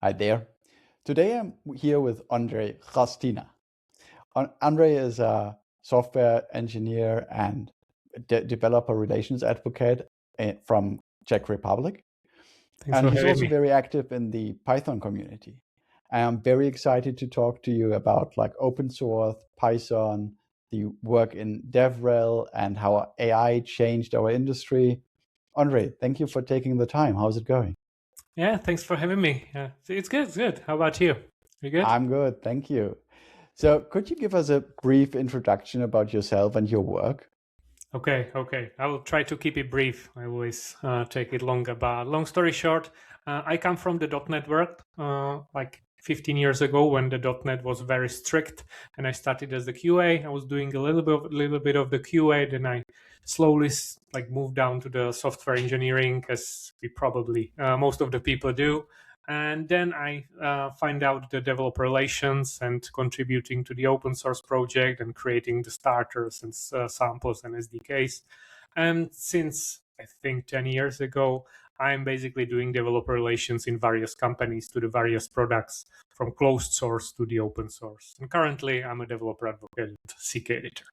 Hi there. Today I'm here with Ondřej Chrastina. Ondřej is a software engineer and developer relations advocate from Czech Republic. Thanks and for he's having also me. very active in the Python community. I am very excited to talk to you about like open source, Python, the work in DevRel, and how AI changed our industry. Ondřej, thank you for taking the time. How's it going? Yeah, thanks for having me. It's good, it's good. How about you? You good? I'm good, thank you. So could you give us a brief introduction about yourself and your work? Okay. I will try to keep it brief. I always take it longer, but long story short, I come from the .NET world, like 15 years ago when the .NET was very strict, and I started as the QA. I was doing a little bit of the QA, then I slowly moved down to the software engineering, as we probably most of the people do. And then I find out the developer relations and contributing to the open source project and creating the starters and samples and SDKs. And since I think 10 years ago, I'm basically doing developer relations in various companies to the various products, from closed source to the open source. And currently, I'm a developer advocate at CKEditor.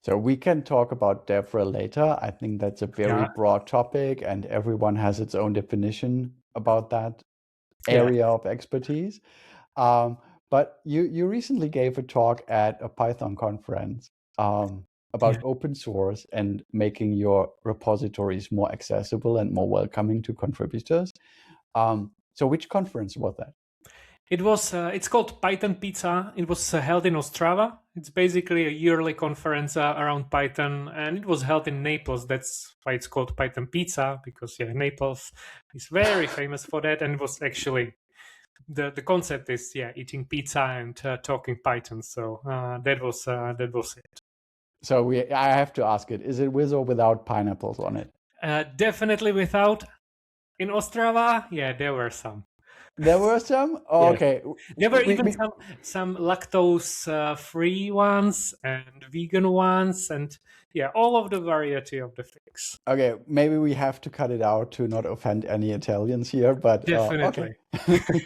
So we can talk about DevRel later. I think that's a very broad topic, and everyone has its own definition about that area of expertise. But you recently gave a talk at a Python conference about open source and making your repositories more accessible and more welcoming to contributors. So which conference was that? It was. It's called Python Pizza. It was held in Ostrava. It's basically a yearly conference around Python, and it was held in Naples. That's why it's called Python Pizza, because Naples is very famous for that. And it was actually the concept is eating pizza and talking Python. So that was it. So I have to ask it: is it with or without pineapples on it? Definitely without. In Ostrava, there were some. There were some? Oh, okay. There were even some lactose-free ones and vegan ones, and all of the variety of the things. Okay, maybe we have to cut it out to not offend any Italians here, but definitely. Okay.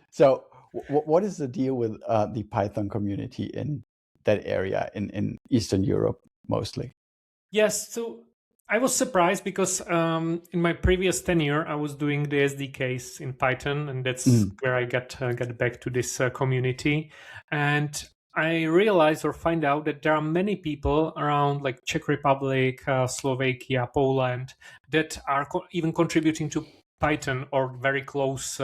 So what is the deal with the Python community in that area in Eastern Europe mostly? Yes, so I was surprised because in my previous tenure, I was doing the SDKs in Python, and that's where I got back to this community. And I realized or find out that there are many people around like Czech Republic, Slovakia, Poland, that are even contributing to Python or very close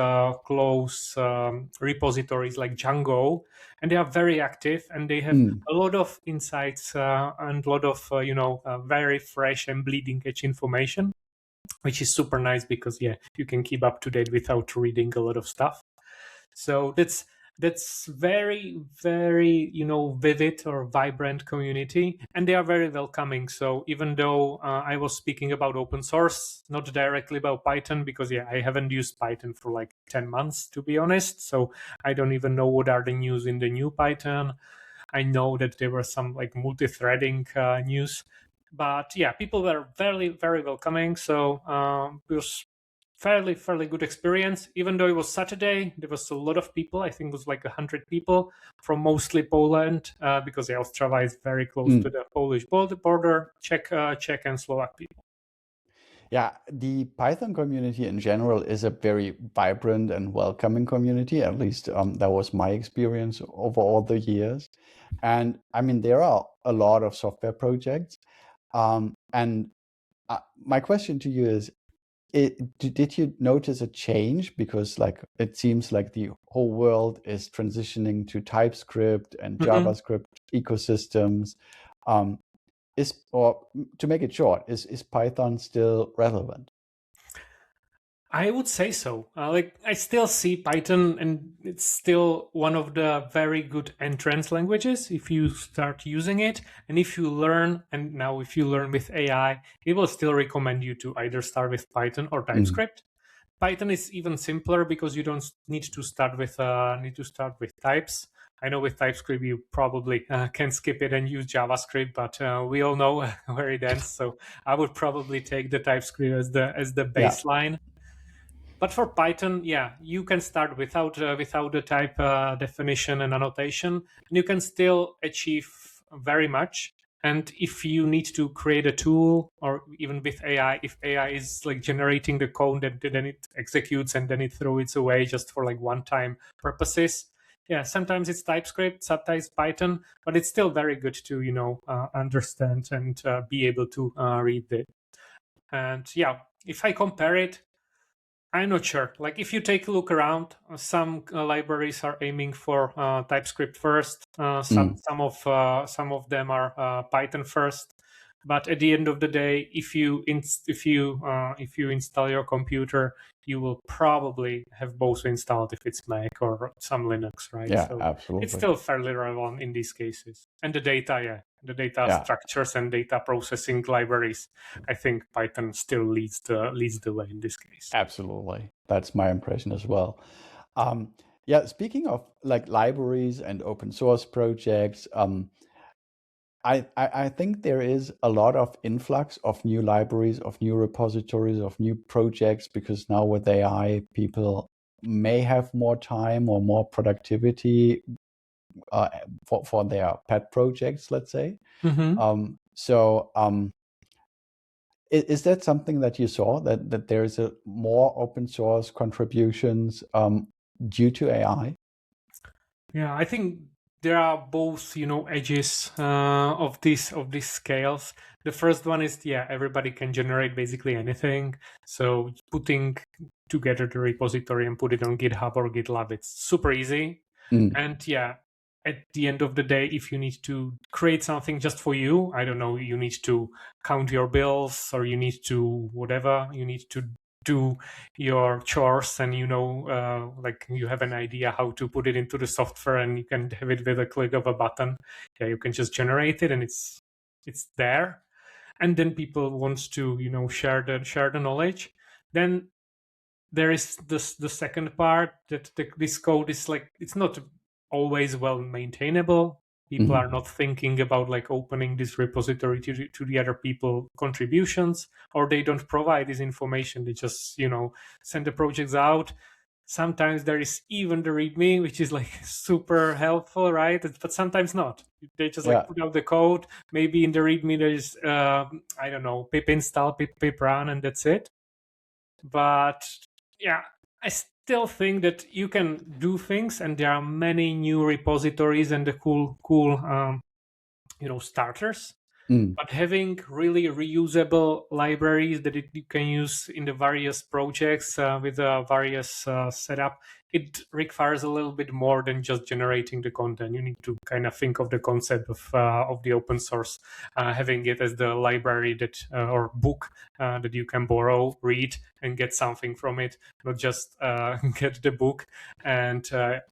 repositories like Django, and they are very active, and they have a lot of insights and a lot of very fresh and bleeding edge information, which is super nice because you can keep up to date without reading a lot of stuff. So that's very, very vivid or vibrant community, and they are very welcoming. So even though I was speaking about open source, not directly about Python, because I haven't used Python for like 10 months, to be honest, so I don't even know what are the news in the new Python. I know that there were some like multi-threading news, but people were very, very welcoming. So it was fairly good experience. Even though it was Saturday, there was a lot of people. I think it was like 100 people from mostly Poland, because Ostrava is very close to the Polish border, Czech and Slovak people. Yeah, the Python community in general is a very vibrant and welcoming community. At least that was my experience over all the years. And I mean, there are a lot of software projects. And my question to you is, did you notice a change? Because like it seems like the whole world is transitioning to TypeScript and JavaScript ecosystems. Or to make it short, is Python still relevant? I would say so. I still see Python, and it's still one of the very good entrance languages if you start using it. And if you learn, and now if you learn with AI, it will still recommend you to either start with Python or TypeScript. Python is even simpler because you don't need to start with types. I know with TypeScript you probably can skip it and use JavaScript, but we all know where it ends. So I would probably take the TypeScript as the baseline. But for Python, yeah, you can start without the type definition and annotation, and you can still achieve very much. And if you need to create a tool, or even with AI, if AI is like generating the code and then it executes and then it throws it away just for like one-time purposes, yeah, sometimes it's TypeScript, sometimes Python, but it's still very good to understand and be able to read it. And yeah, if I compare it, I'm not sure. Like if you take a look around, some libraries are aiming for TypeScript first. Some of them are Python first. But at the end of the day, if you install your computer, you will probably have both installed if it's Mac or some Linux, right? Yeah, So absolutely. it's still fairly relevant in these cases. And the data, the data structures and data processing libraries, I think Python still leads the way in this case. Absolutely, that's my impression as well. Speaking of like libraries and open source projects, I think there is a lot of influx of new libraries, of new repositories, of new projects, because now with AI, people may have more time or more productivity for their pet projects, let's say. Is that something that you saw, that there is a more open source contributions due to AI? Yeah, I think there are both, edges of these scales. The first one is, everybody can generate basically anything. So putting together the repository and put it on GitHub or GitLab, it's super easy. And at the end of the day, if you need to create something just for you, I don't know, you need to count your bills, or you need to whatever, you need to do your chores, and like you have an idea how to put it into the software, and you can have it with a click of a button. You can just generate it, and it's there. And then people want to share the knowledge. Then there is the second part, that this code is like, it's not always well maintainable. People are not thinking about like opening this repository to the other people contributions, or they don't provide this information. They just send the projects out. Sometimes there is even the README, which is like super helpful, right? But sometimes not. They just like put out the code. Maybe in the README there's I don't know, pip install, pip run, and that's it. But I still think that you can do things, and there are many new repositories and the cool starters. But having really reusable libraries that you can use in the various projects with various setup, it requires a little bit more than just generating the content. You need to kind of think of the concept of the open source, having it as the library that or book that you can borrow, read, and get something from it, not just get the book and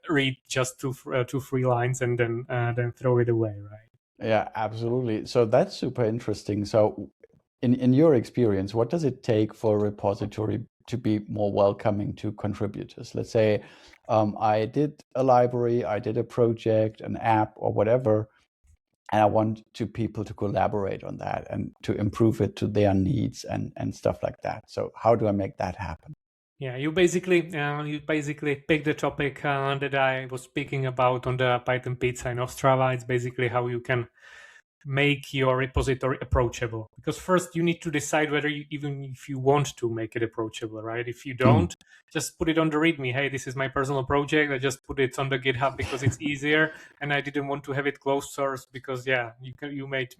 read just two 3 lines and then throw it away, right? Yeah, absolutely. So that's super interesting. So in your experience, what does it take for a repository to be more welcoming to contributors? Let's say I did a library, I did a project, an app or whatever, and I want people to collaborate on that and to improve it to their needs and stuff like that. So how do I make that happen? Yeah, you basically pick the topic that I was speaking about on the Python Pizza in Ostrava. It's basically how you can make your repository approachable. Because first you need to decide whether even if you want to make it approachable, right? If you don't, just put it on the README. Hey, this is my personal project. I just put it on the GitHub because it's easier, and I didn't want to have it closed source because you might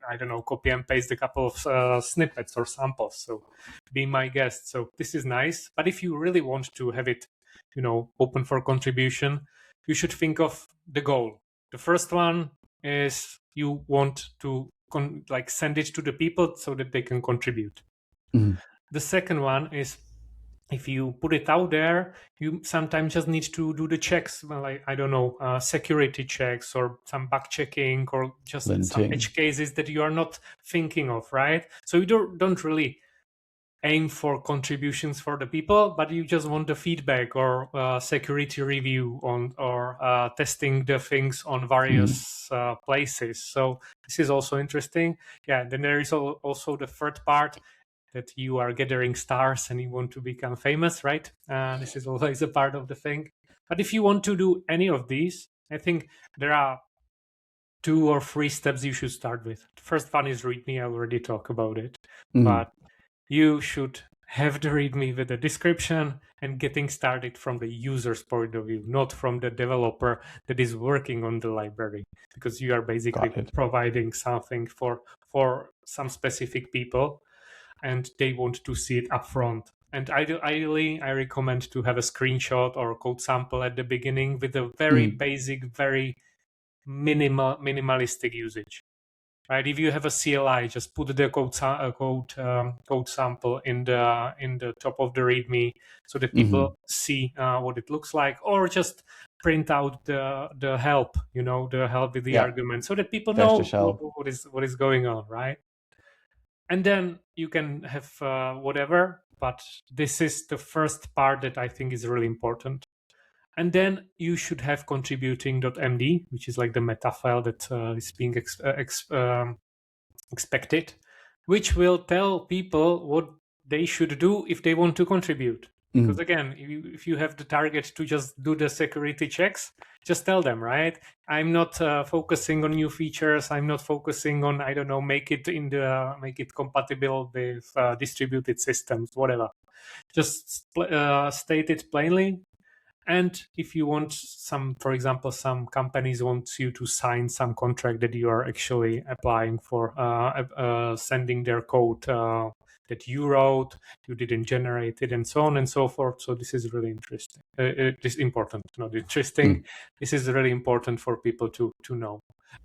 I don't know, copy and paste a couple of snippets or samples. So be my guest. So this is nice. But if you really want to have it, open for contribution, you should think of the goal. The first one is you want to send it to the people so that they can contribute. The second one is, if you put it out there, you sometimes just need to do the checks, like, I don't know, security checks or some bug checking or just some edge cases that you are not thinking of, right? So you don't really aim for contributions for the people, but you just want the feedback or security review on or testing the things on various places. So this is also interesting. Yeah, then there is also the third part, that you are gathering stars and you want to become famous, right? This is always a part of the thing. But if you want to do any of these, I think there are 2 or 3 steps you should start with. The first one is README. I already talked about it, but you should have the README with the description and getting started from the user's point of view, not from the developer that is working on the library, because you are basically providing something for some specific people, and they want to see it up front. And ideally, I recommend to have a screenshot or a code sample at the beginning with a very basic, very minimalistic usage. Right? If you have a CLI, just put the code sample in the top of the README so that people see what it looks like, or just print out the help, the help with the argument, so that people know what is going on, right? And then you can have whatever, but this is the first part that I think is really important. And then you should have contributing.md, which is like the meta file that is being expected, which will tell people what they should do if they want to contribute. Because again, if you have the target to just do the security checks, just tell them, right? I'm not focusing on new features. I'm not focusing on, I don't know, make it compatible with distributed systems, whatever. Just state it plainly. And if you want for example, some companies want you to sign some contract that you are actually applying for sending their code that you wrote, you didn't generate it, and so on and so forth. So this is really interesting. This is important, not interesting. This is really important for people to know.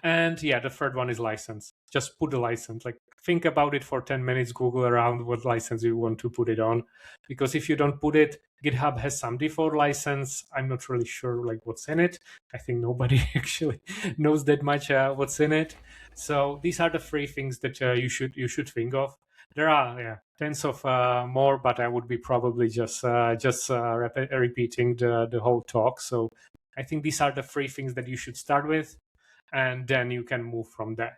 And yeah, the third one is license. Just put a license. Like, think about it for 10 minutes, Google around what license you want to put it on. Because if you don't put it, GitHub has some default license. I'm not really sure like what's in it. I think nobody actually knows that much what's in it. So these are the 3 things that you should think of. There are tens of more, but I would be probably just repeating the whole talk. So I think these are the 3 things that you should start with, and then you can move from there.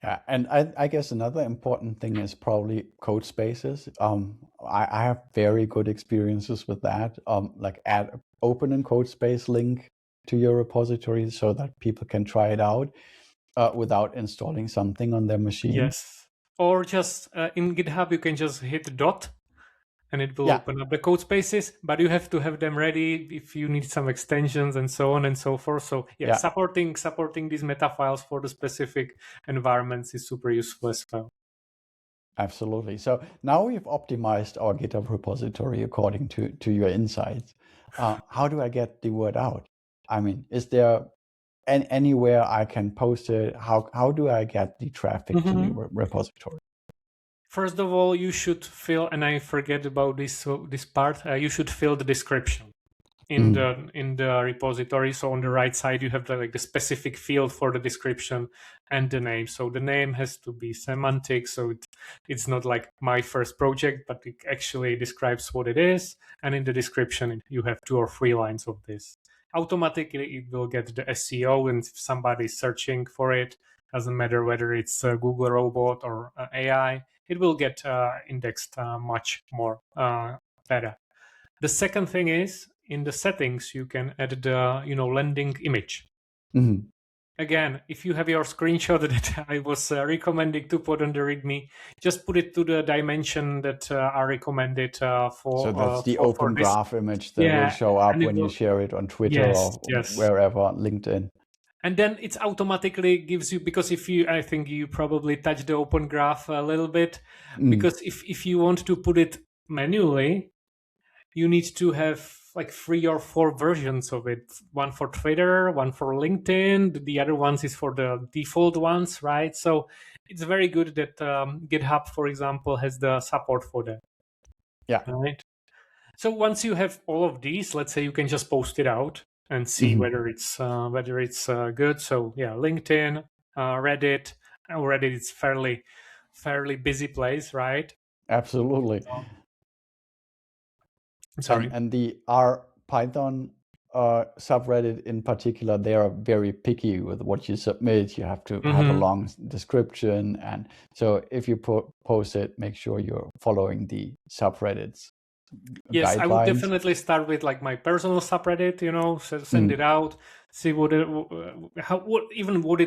Yeah, and I guess another important thing is probably code spaces. I have very good experiences with that. Like open in code space link to your repository so that people can try it out without installing something on their machine. Yes, or just in GitHub you can just hit dot and it will open up the code spaces, but you have to have them ready if you need some extensions and so on and so forth. So supporting these meta files for the specific environments is super useful as well. Absolutely. So now we've optimized our GitHub repository according to your insights. How do I get the word out? I mean, is there anywhere I can post it? How do I get the traffic to the repository? First of all, you should fill, and I forget about this part. You should fill the description in the repository. So on the right side, you have the specific field for the description and the name. So the name has to be semantic. So it's not like my first project, but it actually describes what it is. And in the description, you have 2 or 3 lines of this. Automatically, it will get the SEO, and if somebody is searching for it, doesn't matter whether it's a Google robot or AI, it will get indexed much more better. The second thing is, in the settings, you can add the landing image. Again, if you have your screenshot that I was recommending to put on the README, just put it to the dimension that are recommended for. So that's the open graph image that will show up when you share it on Twitter or wherever, LinkedIn. And then it automatically gives you, because I think you probably touched the open graph a little bit, because if you want to put it manually, you need to have like 3 or 4 versions of it. One for Twitter, one for LinkedIn, the other ones is for the default ones, right? So it's very good that GitHub, for example, has the support for that. Yeah. Right. So once you have all of these, let's say you can just post it out and see whether it's good. So yeah, LinkedIn, Reddit. Reddit is fairly busy place, right? Absolutely. Sorry. And the R Python subreddit in particular, they are very picky with what you submit. You have to have a long description, and so if you post it, make sure you're following the subreddit's Yes, guidelines. I would definitely start with like my personal subreddit, send it out, see what it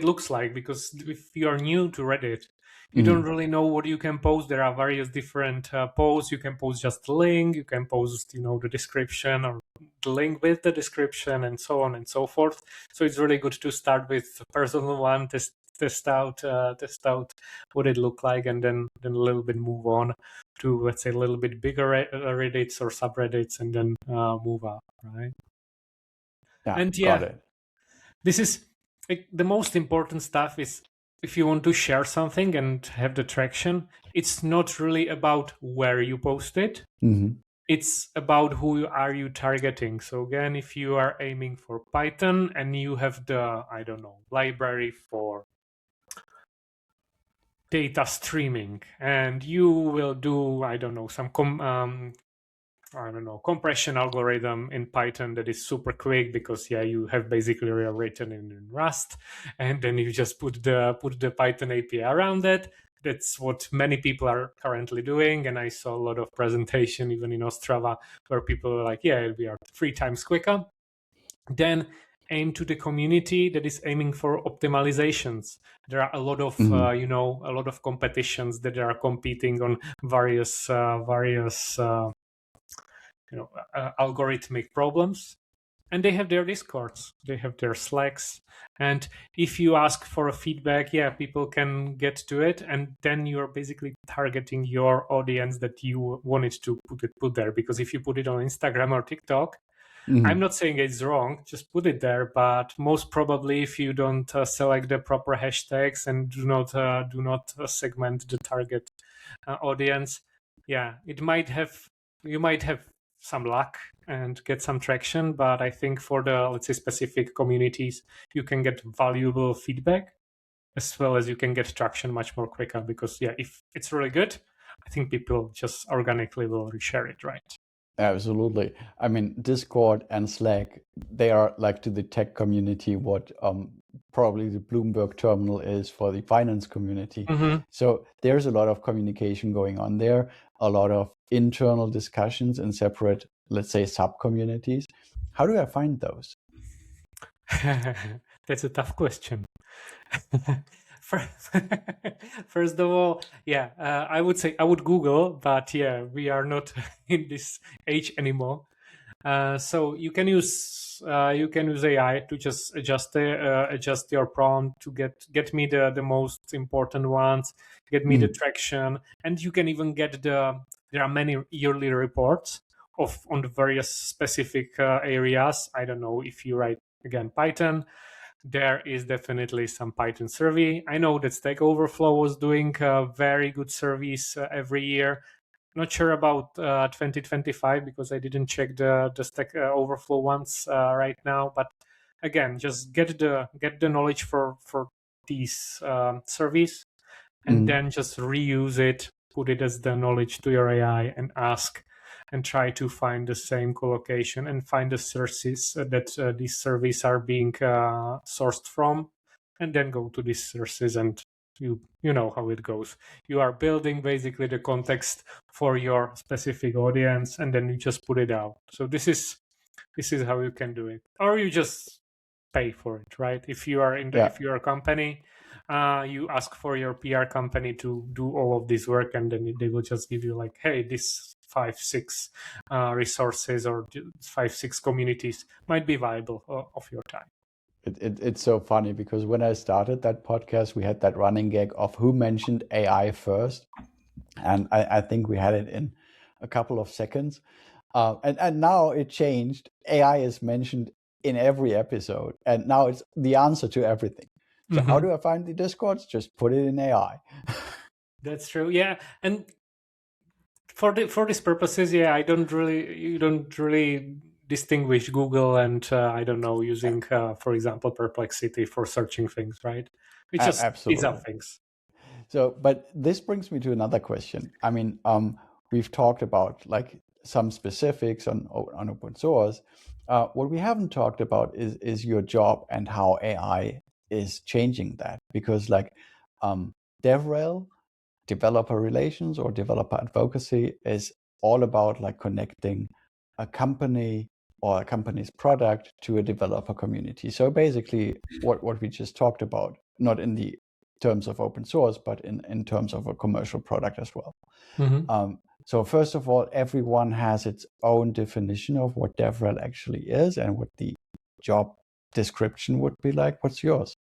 looks like, because if you are new to Reddit, you don't really know what you can post. There are various different posts. You can post just the link, you can post, the description or the link with the description, and so on and so forth. So it's really good to start with a personal one, test out what it looked like, and then a little bit move on to, let's say, a little bit bigger Reddits or subreddits, and then move up, right? Yeah, and got it. This is like the most important stuff. Is if you want to share something and have the traction, it's not really about where you post it. It's about who are you targeting. So again, if you are aiming for Python and you have the, I don't know, library for data streaming, and you will do, I don't know, some compression algorithm in Python that is super quick, because you have basically written in Rust, and then you just put the Python API around it. That's what many people are currently doing, and I saw a lot of presentation even in Ostrava where people are like, we are 3 times quicker. Then aim to the community that is aiming for optimizations. There are a lot of a lot of competitions that are competing on various algorithmic problems, and they have their Discords, they have their Slacks, and if you ask for a feedback, people can get to it, and then you're basically targeting your audience that you wanted to put there. Because if you put it on Instagram or TikTok, I'm not saying it's wrong, just put it there, but most probably if you don't select the proper hashtags and do not segment the target audience, you might have some luck and get some traction, but I think for the, let's say, specific communities, you can get valuable feedback as well as you can get traction much more quicker, because if it's really good, I think people just organically will reshare it, right? Absolutely. I mean, Discord and Slack, they are like to the tech community what probably the Bloomberg terminal is for the finance community. So there's a lot of communication going on there, a lot of internal discussions in separate, let's say, sub-communities. How do I find those? That's a tough question. First of all, I would say I would Google, but we are not in this age anymore. So you can use AI to just adjust your prompt to get me the most important ones, get me the traction, and you can even get there are many yearly reports on the various specific areas. I don't know if you write again Python. There is definitely some Python survey. I know that Stack Overflow was doing very good surveys every year. Not sure about 2025 because I didn't check the Stack Overflow ones right now. But again, just get the knowledge for these surveys, and then just reuse it, put it as the knowledge to your AI, and ask and try to find the same collocation and find the sources that these surveys are being sourced from, and then go to these sources, and you know how it goes. You are building basically the context for your specific audience, and then you just put it out. So this is how you can do it, or you just pay for it, right? If you are if you're a company, you ask for your PR company to do all of this work, and then they will just give you like, hey, this 5-6 resources or 5-6 communities might be viable of your time. It's so funny because when I started that podcast, we had that running gag of who mentioned AI first, and I think we had it in a couple of seconds, and now it changed. AI is mentioned in every episode, and now it's the answer to everything. So how do I find the Discords? Just put it in AI. That's true. Yeah, and for these purposes, you don't really distinguish Google and I don't know, using for example Perplexity for searching things, right? It's just these are things. So, but this brings me to another question. I mean, we've talked about like some specifics on open source, what we haven't talked about is your job and how AI is changing that. Because like DevRel, developer relations or developer advocacy, is all about like connecting a company or a company's product to a developer community. So basically what we just talked about, not in the terms of open source, but in terms of a commercial product as well. So first of all, everyone has its own definition of what DevRel actually is and what the job description would be like. What's yours?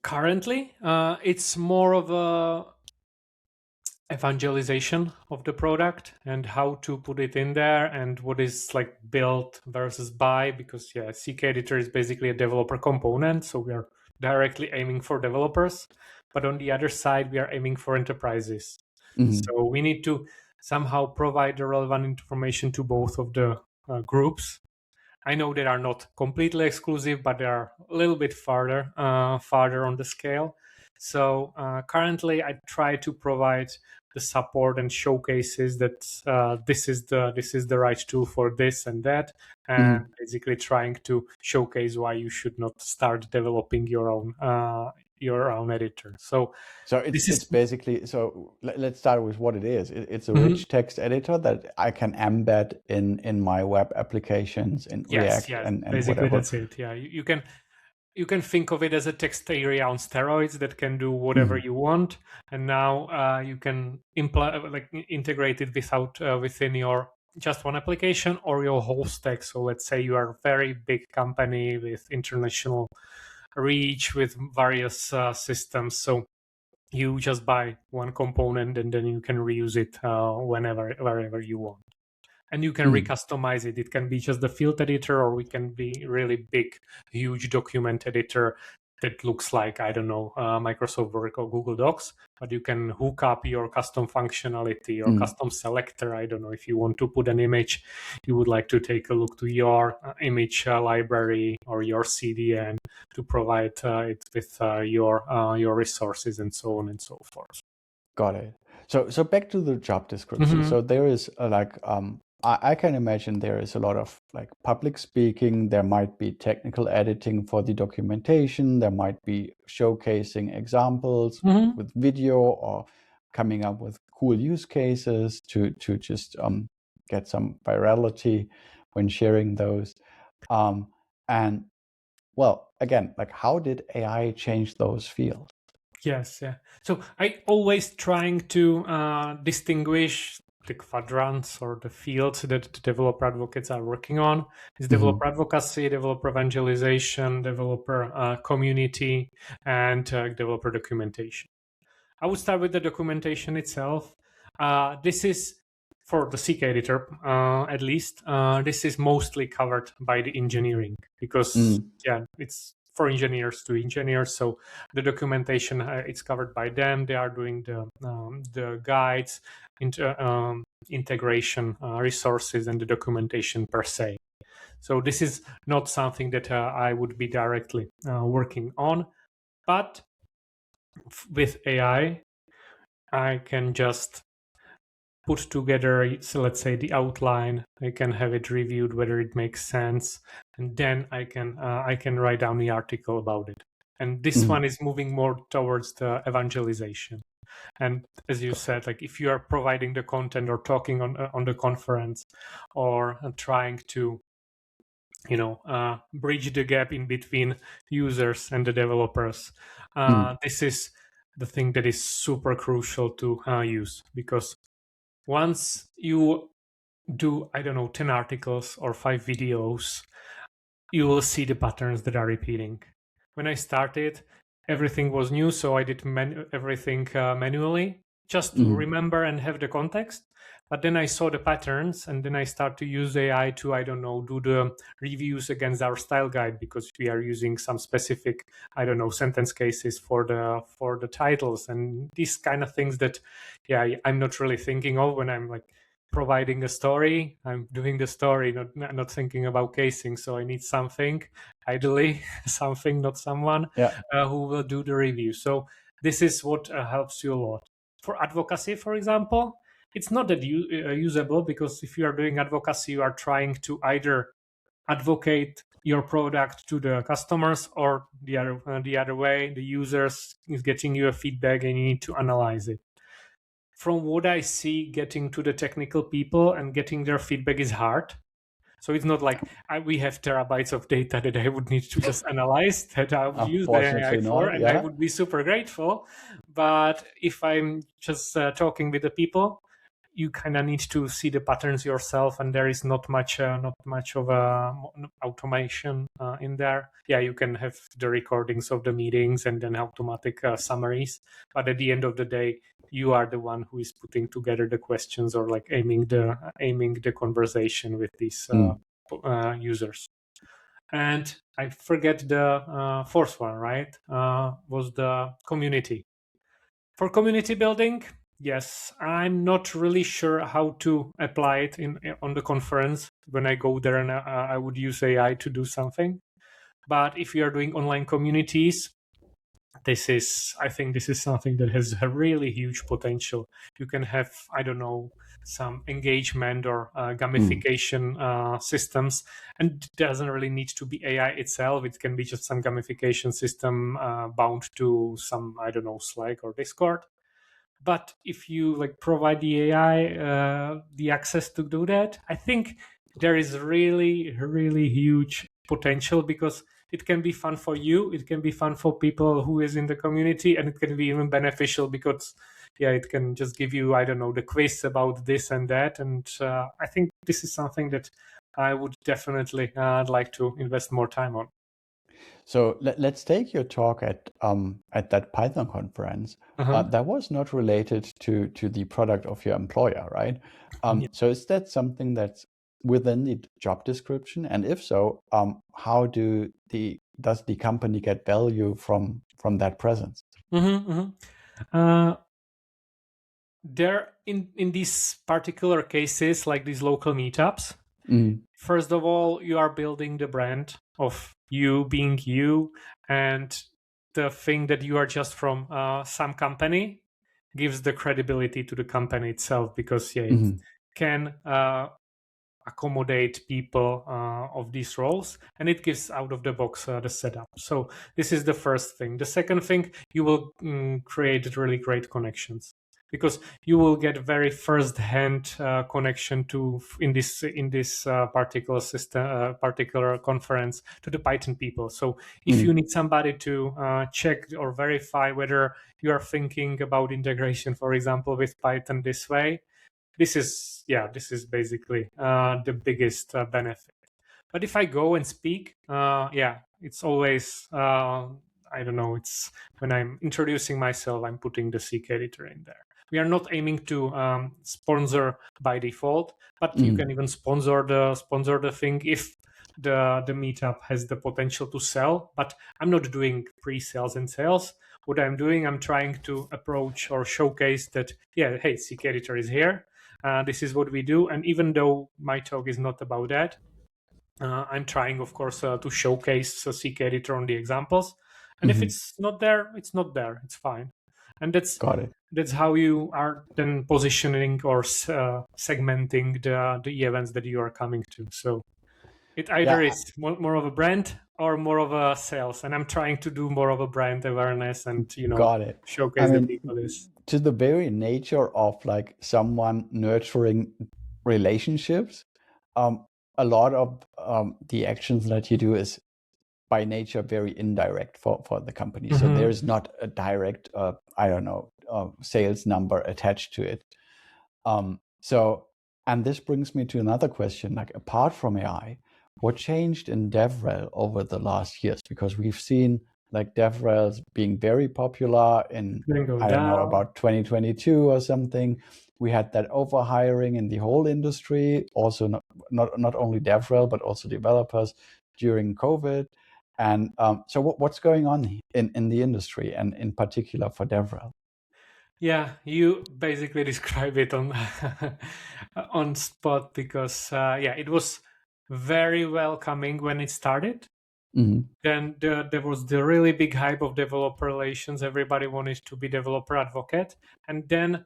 Currently, it's more of a evangelization of the product and how to put it in there and what is like build versus buy, because CKEditor is basically a developer component, so we are directly aiming for developers, but on the other side we are aiming for enterprises. So we need to somehow provide the relevant information to both of the groups. I know they are not completely exclusive, but they are a little bit farther on the scale. So currently, I try to provide the support and showcases that this is the right tool for this and that, and basically trying to showcase why you should not start developing your own editor. So it's basically, so let's start with what it is. It's a rich text editor that I can embed in my web applications in React and basically whatever. That's it. Yeah, you can think of it as a text area on steroids that can do whatever you want, and now you can integrate it within your just one application or your whole stack. So let's say you are a very big company with international reach with various systems. So you just buy one component and then you can reuse it wherever you want. And you can recustomize it. It can be just the field editor, or it can be really big, huge document editor that looks like, I don't know, Microsoft Word or Google Docs, but you can hook up your custom functionality or custom selector. I don't know, if you want to put an image, you would like to take a look to your image library or your CDN to provide it with your resources and so on and so forth. Got it. So back to the job description. So there is I can imagine there is a lot of like public speaking. There might be technical editing for the documentation. There might be showcasing examples with video, or coming up with cool use cases to just get some virality when sharing those. And well, again, like how did AI change those fields? Yes, yeah. So I always trying to distinguish the quadrants or the fields that the developer advocates are working on. Is developer advocacy, developer evangelization, developer community, and developer documentation. I would start with the documentation itself. This is for the CKEditor, at least. This is mostly covered by the engineering because it's for engineers to engineers. So the documentation it's covered by them. They are doing the guides, integration resources, and the documentation per se. So this is not something that I would be directly working on, but with AI, I can just put together, so let's say, the outline. I can have it reviewed whether it makes sense, and then I can write down the article about it. And this one is moving more towards the evangelization. And as you said, like if you are providing the content or talking on the conference, or trying to bridge the gap in between users and the developers, this is the thing that is super crucial to use, because once you do, I don't know, 10 articles or 5 videos, you will see the patterns that are repeating. When I started, everything was new, so I did everything manually, just to remember and have the context. But then I saw the patterns, and then I start to use AI to, I don't know, do the reviews against our style guide, because we are using some specific, I don't know, sentence cases for the titles and these kind of things that, I'm not really thinking of when I'm like providing a story. I'm doing the story, not thinking about casing. So I need something, ideally something, not someone who will do the review. So this is what helps you a lot. For advocacy, for example, it's not that usable, because if you are doing advocacy, you are trying to either advocate your product to the customers, or the other way, the users is getting you a feedback and you need to analyze it. From what I see, getting to the technical people and getting their feedback is hard. So it's not like we have terabytes of data that I would need to just analyze, that I would use the AI for, and I would be super grateful. But if I'm just talking with the people, you kind of need to see the patterns yourself, and there is not much of a automation in there. Yeah, you can have the recordings of the meetings and then automatic summaries, but at the end of the day, you are the one who is putting together the questions, or like aiming the conversation with these users. And I forget the fourth one, right? Was the community. For community building, yes, I'm not really sure how to apply it on the conference. When I go there, and I would use AI to do something. But if you are doing online communities, I think this is something that has a really huge potential. You can have, I don't know, some engagement or gamification systems, and it doesn't really need to be AI itself. It can be just some gamification system bound to some, I don't know, Slack or Discord. But if you like provide the AI the access to do that, I think there is really, really huge potential, because it can be fun for you, it can be fun for people who is in the community, and it can be even beneficial because it can just give you, I don't know, the quiz about this and that. And I think this is something that I would definitely like to invest more time on. So let's take your talk at that Python conference. That was not related to the product of your employer, right? So is that something that's within the job description? And if so, how does the company get value from that presence? There in these particular cases, like these local meetups, first of all, you are building the brand of you being you, and the thing that you are just from some company gives the credibility to the company itself, because it can accommodate people of these roles, and it gives out of the box the setup. So this is the first thing. The second thing, you will create really great connections, because you will get very first-hand connection to in this particular system, particular conference, to the Python people. So if you need somebody to check or verify whether you are thinking about integration, for example, with Python this way, this is basically the biggest benefit. But if I go and speak, it's always I don't know. It's when I'm introducing myself, I'm putting the CKEditor in there. We are not aiming to sponsor by default, but you can even sponsor the thing if the meetup has the potential to sell. But I'm not doing pre-sales and sales. What I'm doing, I'm trying to approach or showcase that, hey, CKEditor is here. This is what we do. And even though my talk is not about that, I'm trying, of course, to showcase CKEditor on the examples. And if it's not there, it's not there. It's fine. And that's how you are then positioning or segmenting the events that you are coming to. So it either is more of a brand or more of a sales. And I'm trying to do more of a brand awareness and, showcase the people is. To the very nature of like someone nurturing relationships, a lot of the actions that you do is by nature very indirect for the company. So there is not a direct, sales number attached to it. And this brings me to another question, like apart from AI, what changed in DevRel over the last years? Because we've seen like DevRels being very popular in, about 2022 or something. We had that overhiring in the whole industry, also not only DevRel, but also developers during COVID. And so what's going on in the industry, and in particular for DevRel? Yeah, you basically describe it on on spot, because it was very welcoming when it started. Then there was the really big hype of developer relations. Everybody wanted to be developer advocate. And then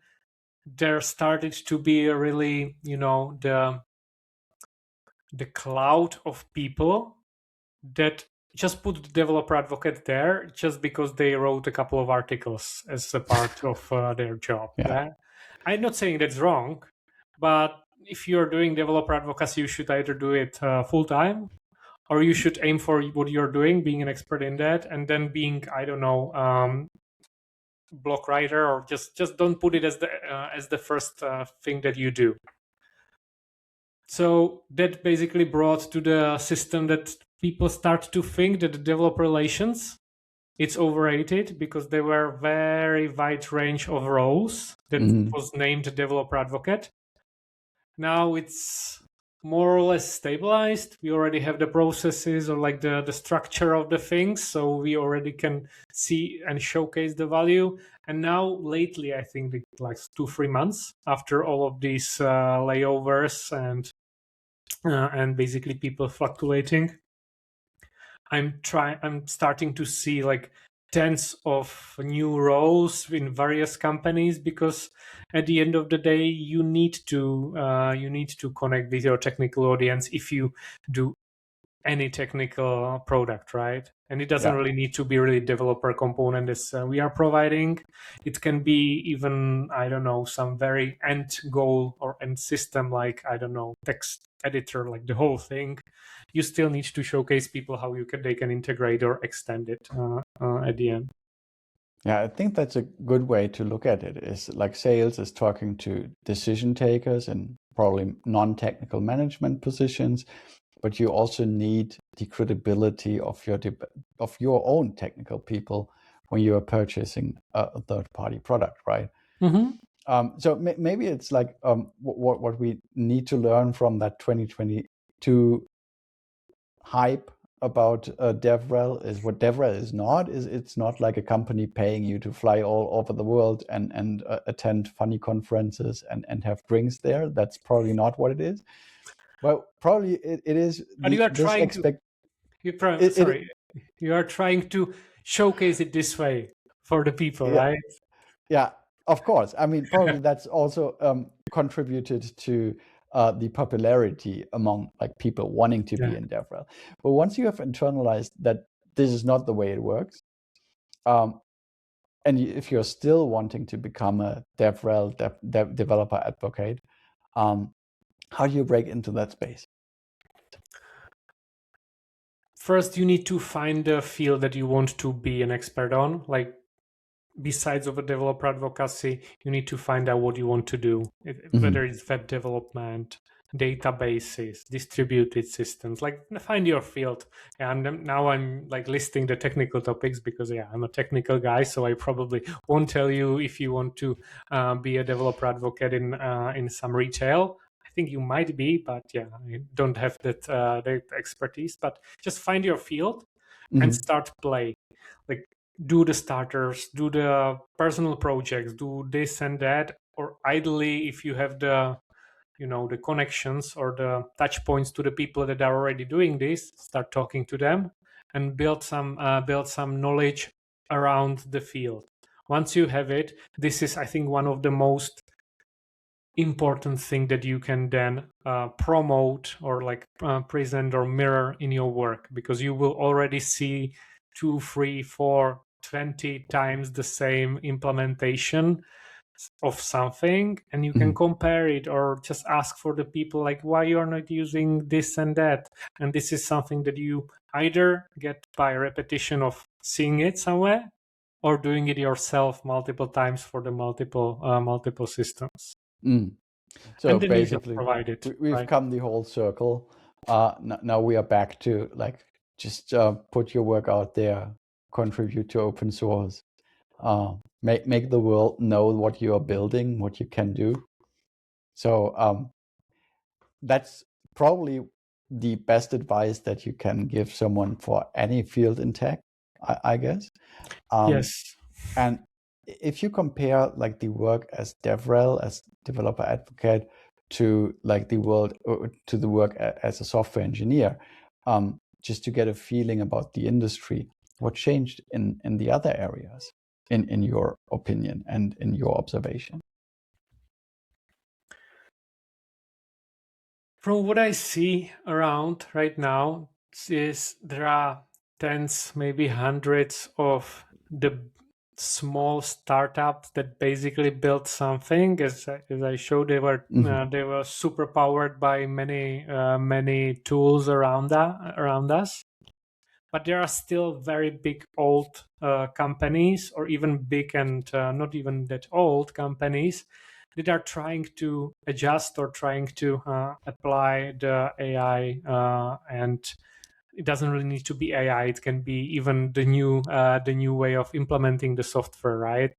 there started to be a really, the cloud of people that just put the developer advocate there just because they wrote a couple of articles as a part of their job. Yeah. I'm not saying that's wrong, but if you're doing developer advocacy, you should either do it full time, or you should aim for what you're doing, being an expert in that, and then being, I don't know, block writer, or just don't put it as the first thing that you do. So that basically brought to the system that people start to think that the developer relations, it's overrated, because there were very wide range of roles that was named developer advocate. Now it's more or less stabilized. We already have the processes, or like the structure of the things, so we already can see and showcase the value. And now lately, I think like 2-3 months after all of these layovers and basically people fluctuating, I'm starting to see like tens of new roles in various companies, because at the end of the day, you need to connect with your technical audience if you do any technical product, right? And it doesn't really need to be really developer component as we are providing. It can be even, I don't know, some very end goal or end system, like, I don't know, text editor, like the whole thing. You still need to showcase people how they can integrate or extend it at the end. Yeah, I think that's a good way to look at it. Is like sales is talking to decision takers and probably non-technical management positions, but you also need the credibility of your own technical people when you are purchasing a third-party product, right? So maybe it's like what we need to learn from that 2022 hype about DevRel is what DevRel is not. It's not like a company paying you to fly all over the world and attend funny conferences and have drinks there. That's probably not what it is. Well, probably it is. But you are trying you are trying to showcase it this way for the people, right? Yeah, of course. I mean, probably that's also contributed to the popularity among like people wanting to be in DevRel. But once you have internalized that this is not the way it works, and if you're still wanting to become a DevRel developer advocate, how do you break into that space? First, you need to find the field that you want to be an expert on. Like, besides of a developer advocacy, you need to find out what you want to do, whether it's web development, databases, distributed systems. Like, find your field. And now I'm like listing the technical topics because I'm a technical guy, so I probably won't tell you if you want to be a developer advocate in some retail. I think you might be, but I don't have that expertise. But just find your field and start play. Like, do the starters, do the personal projects, do this and that, or ideally, if you have the the connections or the touch points to the people that are already doing this, start talking to them and build some knowledge around the field. Once you have it, this is, I think, one of the most important thing that you can then promote or like present or mirror in your work, because you will already see 2, 3, 4, 20 times the same implementation of something, and you can compare it or just ask for the people like why you're not using this and that. And this is something that you either get by repetition of seeing it somewhere or doing it yourself multiple times for the multiple systems. So basically, we've come the whole circle. Now we are back to like just put your work out there, contribute to open source, make the world know what you are building, what you can do. So that's probably the best advice that you can give someone for any field in tech, I guess. Yes. And if you compare like the work as DevRel, as developer advocate, to like the work as a software engineer, just to get a feeling about the industry, what changed in the other areas, in your opinion and in your observation? From what I see around right now, is there are tens, maybe hundreds of the small startups that basically built something. As I showed, they were super powered by many tools around us. But there are still very big old companies, or even big and not even that old companies, that are trying to adjust or trying to apply the AI, and it doesn't really need to be AI. It can be even the new way of implementing the software, right?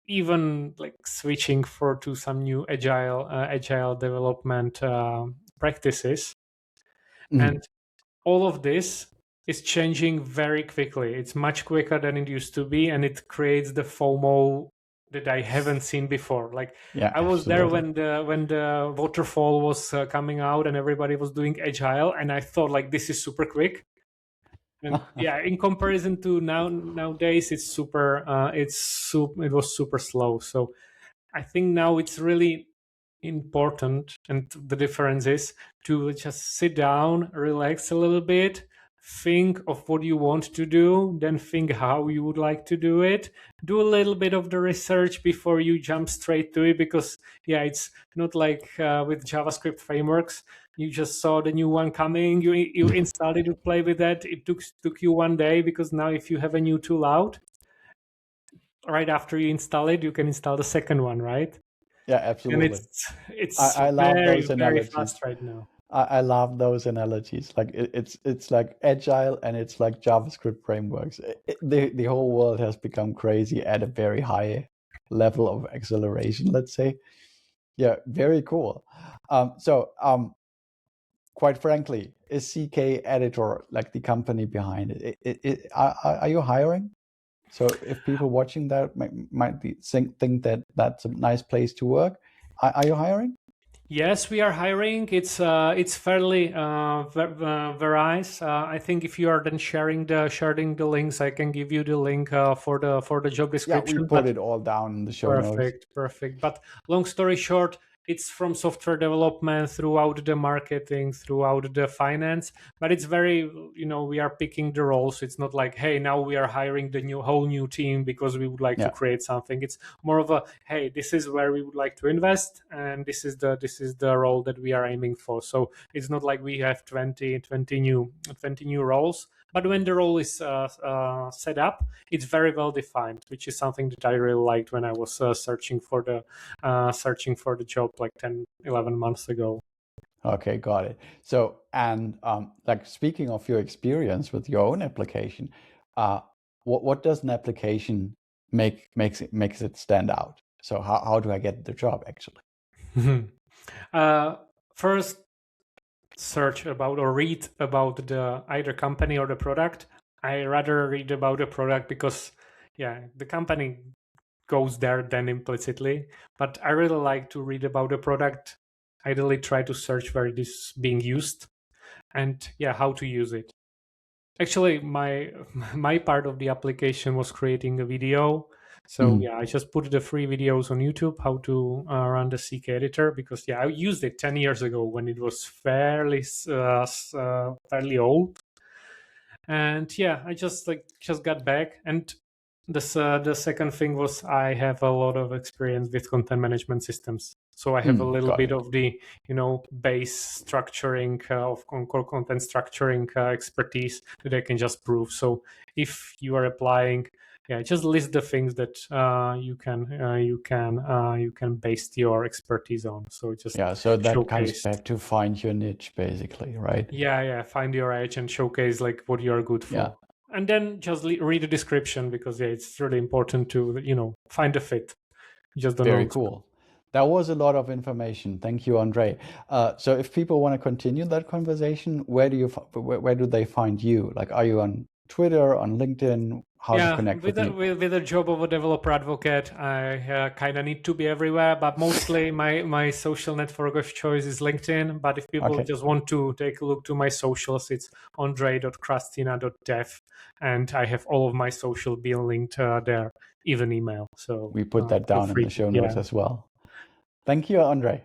Even like switching to some new agile development practices, and all of this is changing very quickly. It's much quicker than it used to be, and it creates the FOMO that I haven't seen before. Like, Yeah, I was there absolutely. when the waterfall was coming out and everybody was doing agile, and I thought like this is super quick. And yeah, in comparison to nowadays, it was super slow. So I think now it's really important, and the difference is to just sit down, relax a little bit, think of what you want to do, then think how you would like to do it, do a little bit of the research before you jump straight to it, because yeah, it's not like with JavaScript frameworks. You just saw the new one coming, you installed it, you play with that, it took you one day, because now if you have a new tool out, right after you install it, you can install the second one, right? Yeah, And absolutely. it's I love very, those very analogies. fast right now. I love those analogies. Like it's like agile and it's like JavaScript frameworks. The whole world has become crazy at a very high level of acceleration, let's say. Yeah, very cool. So quite frankly, is CKEditor like the company behind it? Are you hiring? So if people watching that might think that that's a nice place to work, are you hiring? Yes, we are hiring. It's fairly varies. I think if you are then sharing the links, I can give you the link for the job Yeah, we description. put it all down in the show notes. Perfect. But long story short, it's from software development throughout the marketing, throughout the finance. But it's very, we are picking the roles. It's not like, hey, now we are hiring the whole new team because we would like to create something. It's more of a, hey, this is where we would like to invest, and this is the role that we are aiming for. So it's not like we have 20 new roles. But when the role is set up, it's very well defined, which is something that I really liked when I was searching for the job like 10-11 months ago. Okay, got it. So, and like speaking of your experience with your own application, what does an application makes it stand out? So how do I get the job actually? First, search about or read about the either company or the product. I rather read about the product because the company goes there then implicitly, but I really like to read about the product. I really try to search where it is being used and how to use it. Actually, my part of the application was creating a video. So I just put the free videos on YouTube how to run the CKEditor, because I used it 10 years ago when it was fairly old. And I just got back. And the second thing was I have a lot of experience with content management systems. So I have a little bit of the base structuring of core content structuring expertise that I can just prove. So if you are applying, just list the things that you can base your expertise on. So just so that comes showcase. back to find your niche, basically, right? Find your edge and showcase like what you are good for. And then just read the description, because it's really important to find a fit. Just don't Very know. cool. That was a lot of information. Thank you, Ondřej. So if people want to continue that conversation, where do they find you? Like, are you on Twitter, on LinkedIn? How to connect with you? With the job of a developer advocate, I kind of need to be everywhere, but mostly my social network of choice is LinkedIn. But if people just want to take a look to my socials, it's ondrej.chrastina.dev, and I have all of my social being linked there, even email. So we put that down in the show notes as well. Thank you, Ondřej.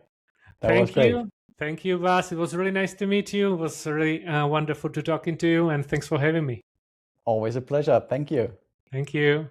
That was great. Thank you, Bas. It was really nice to meet you. It was really wonderful to talking to you, and thanks for having me. Always a pleasure. Thank you. Thank you.